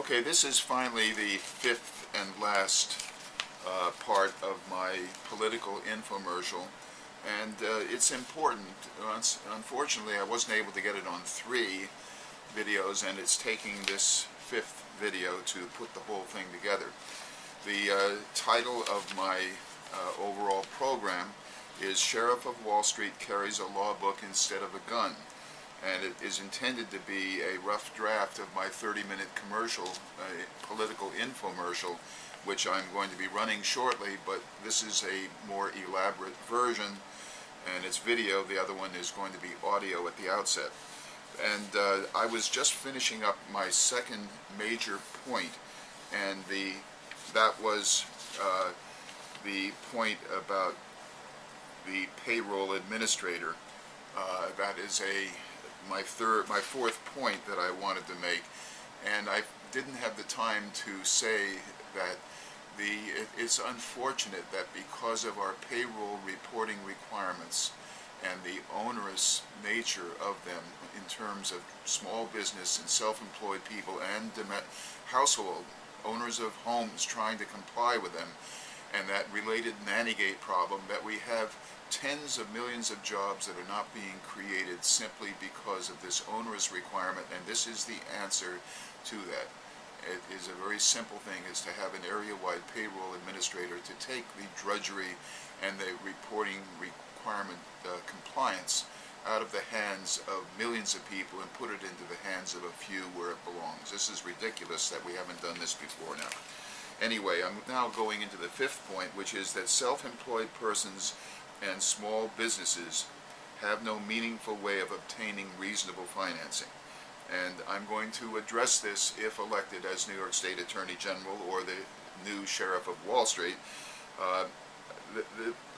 Okay, this is finally the fifth and last part of my political infomercial, and it's important. Unfortunately, I wasn't able to get it on 3 videos, and it's taking this 5th video to put the whole thing together. The title of my overall program is Sheriff of Wall Street Carries a Law Book Instead of a Gun. And it is intended to be a rough draft of my 30-minute commercial, political infomercial, which I'm going to be running shortly, but this is a more elaborate version, and it's video. The other one is going to be audio at the outset. And I was just finishing up my second major point, and that was the point about the payroll administrator. That is my fourth point that I wanted to make, and I didn't have the time to say that it's unfortunate that because of our payroll reporting requirements and the onerous nature of them in terms of small business and self-employed people and household owners of homes trying to comply with them, and that related nannygate problem, that we have tens of millions of jobs that are not being created simply because of this onerous requirement. And this is the answer to that. It is a very simple thing, is to have an area-wide payroll administrator to take the drudgery and the reporting requirement compliance out of the hands of millions of people and put it into the hands of a few where it belongs. This is ridiculous that we haven't done this before now. Anyway, I'm now going into the 5th point, which is that self-employed persons and small businesses have no meaningful way of obtaining reasonable financing. And I'm going to address this if elected as New York State Attorney General or the new Sheriff of Wall Street.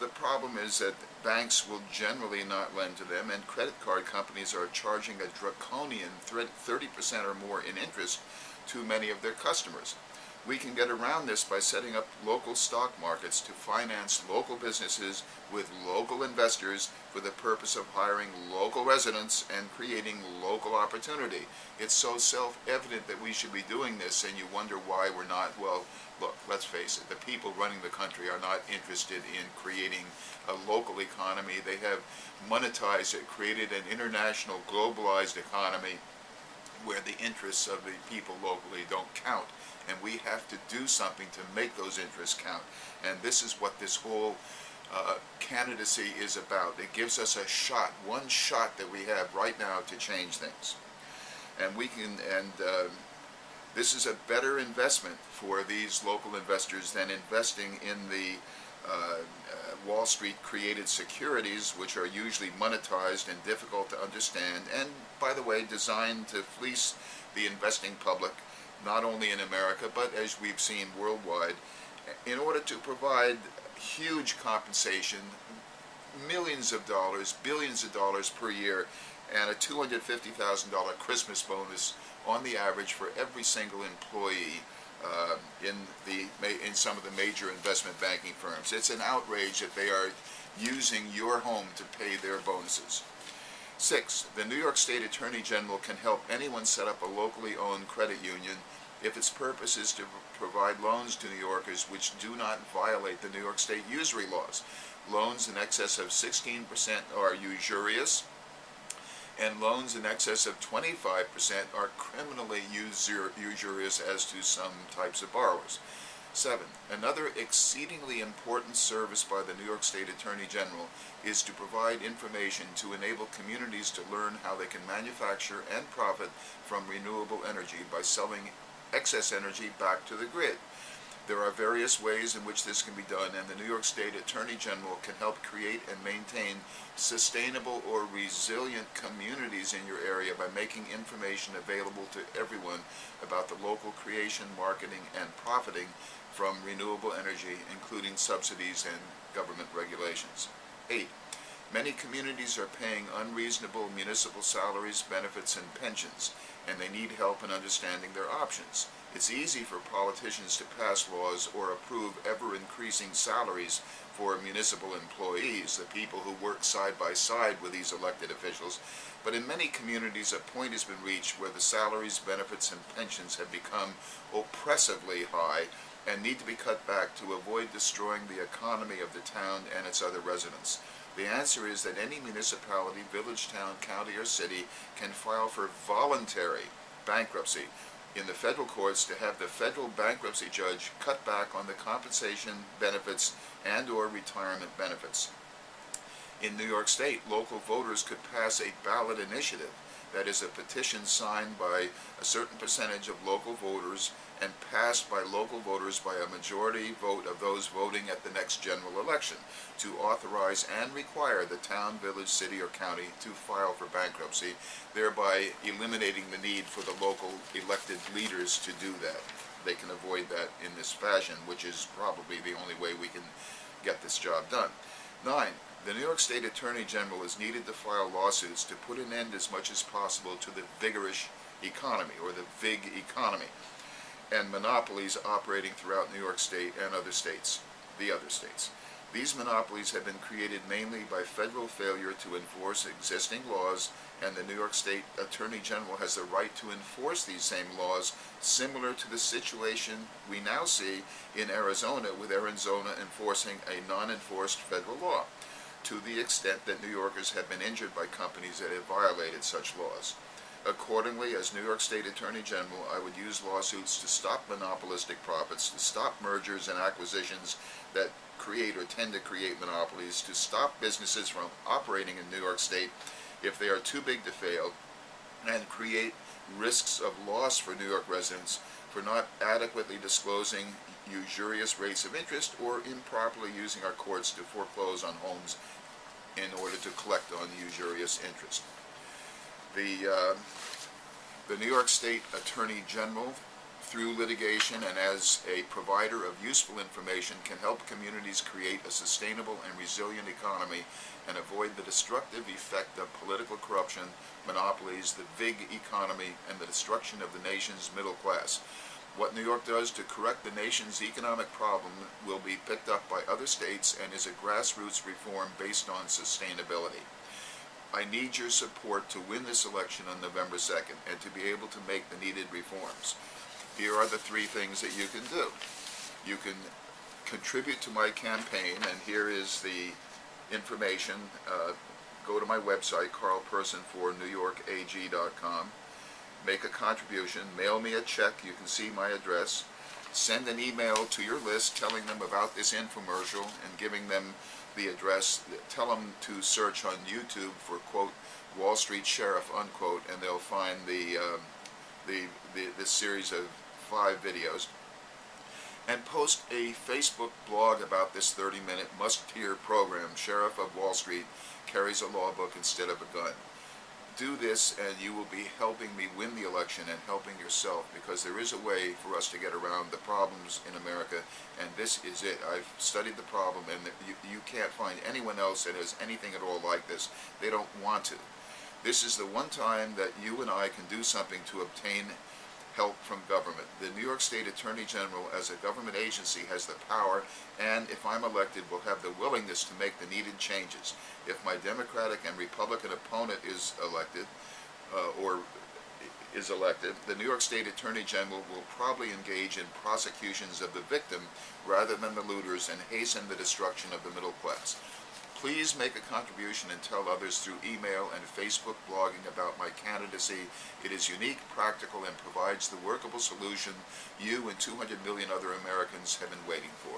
The problem is that banks will generally not lend to them, and credit card companies are charging a draconian 30% or more in interest to many of their customers. We can get around this by setting up local stock markets to finance local businesses with local investors for the purpose of hiring local residents and creating local opportunity. It's so self-evident that we should be doing this, and you wonder why we're not. Well, look, let's face it, the people running the country are not interested in creating a local economy. They have monetized it, created an international, globalized economy where the interests of the people locally don't count. And we have to do something to make those interests count. And this is what this whole candidacy is about. It gives us a shot, one shot that we have right now to change things. And we can, this is a better investment for these local investors than investing in the Wall Street created securities, which are usually monetized and difficult to understand, and by the way, designed to fleece the investing public, not only in America, but as we've seen worldwide, in order to provide huge compensation, millions of dollars, billions of dollars per year, and a $250,000 Christmas bonus on the average for every single employee in some of the major investment banking firms. It's an outrage that they are using your home to pay their bonuses. 6, the New York State Attorney General can help anyone set up a locally owned credit union if its purpose is to provide loans to New Yorkers which do not violate the New York State usury laws. Loans in excess of 16% are usurious, and loans in excess of 25% are criminally usurious as to some types of borrowers. 7, another exceedingly important service by the New York State Attorney General is to provide information to enable communities to learn how they can manufacture and profit from renewable energy by selling excess energy back to the grid. There are various ways in which this can be done, and the New York State Attorney General can help create and maintain sustainable or resilient communities in your area by making information available to everyone about the local creation, marketing, and profiting from renewable energy, including subsidies and government regulations. 8, many communities are paying unreasonable municipal salaries, benefits, and pensions, and they need help in understanding their options. It's easy for politicians to pass laws or approve ever-increasing salaries for municipal employees, the people who work side by side with these elected officials, but in many communities a point has been reached where the salaries, benefits, and pensions have become oppressively high and need to be cut back to avoid destroying the economy of the town and its other residents. The answer is that any municipality, village, town, county, or city can file for voluntary bankruptcy in the federal courts to have the federal bankruptcy judge cut back on the compensation, benefits, and/or retirement benefits. In New York State, local voters could pass a ballot initiative, that is a petition signed by a certain percentage of local voters and passed by local voters by a majority vote of those voting at the next general election, to authorize and require the town, village, city, or county to file for bankruptcy, thereby eliminating the need for the local elected leaders to do that. They can avoid that in this fashion, which is probably the only way we can get this job done. 9. The New York State Attorney General is needed to file lawsuits to put an end as much as possible to the Vigorish economy, or the VIG economy, and monopolies operating throughout New York State and other states, the other states. These monopolies have been created mainly by federal failure to enforce existing laws, and the New York State Attorney General has the right to enforce these same laws, similar to the situation we now see in Arizona, with Arizona enforcing a non-enforced federal law, to the extent that New Yorkers have been injured by companies that have violated such laws. Accordingly, as New York State Attorney General, I would use lawsuits to stop monopolistic profits, to stop mergers and acquisitions that create or tend to create monopolies, to stop businesses from operating in New York State if they are too big to fail, and create risks of loss for New York residents for not adequately disclosing usurious rates of interest or improperly using our courts to foreclose on homes in order to collect on usurious interest. The New York State Attorney General, through litigation and as a provider of useful information, can help communities create a sustainable and resilient economy and avoid the destructive effect of political corruption, monopolies, the VIG economy, and the destruction of the nation's middle class. What New York does to correct the nation's economic problem will be picked up by other states and is a grassroots reform based on sustainability. I need your support to win this election on November 2nd and to be able to make the needed reforms. Here are the 3 things that you can do. You can contribute to my campaign, and here is the information. Go to my website, carlpersonfornewyorkag.com. Make a contribution, mail me a check, you can see my address. Send an email to your list telling them about this infomercial and giving them the address. Tell them to search on YouTube for, quote, Wall Street Sheriff, unquote, and they'll find this series of 5 videos. And post a Facebook blog about this 30-minute must-hear program, Sheriff of Wall Street Carries a Law Book Instead of a Gun. Do this and you will be helping me win the election and helping yourself, because there is a way for us to get around the problems in America, and this is it. I've studied the problem, and you can't find anyone else that has anything at all like this. They don't want to. This is the one time that you and I can do something to obtain help from government. The New York State Attorney General, as a government agency, has the power, and if I'm elected, will have the willingness to make the needed changes. If my Democratic and Republican opponent is elected, the New York State Attorney General will probably engage in prosecutions of the victim rather than the looters and hasten the destruction of the middle class. Please make a contribution and tell others through email and Facebook blogging about my candidacy. It is unique, practical, and provides the workable solution you and 200 million other Americans have been waiting for.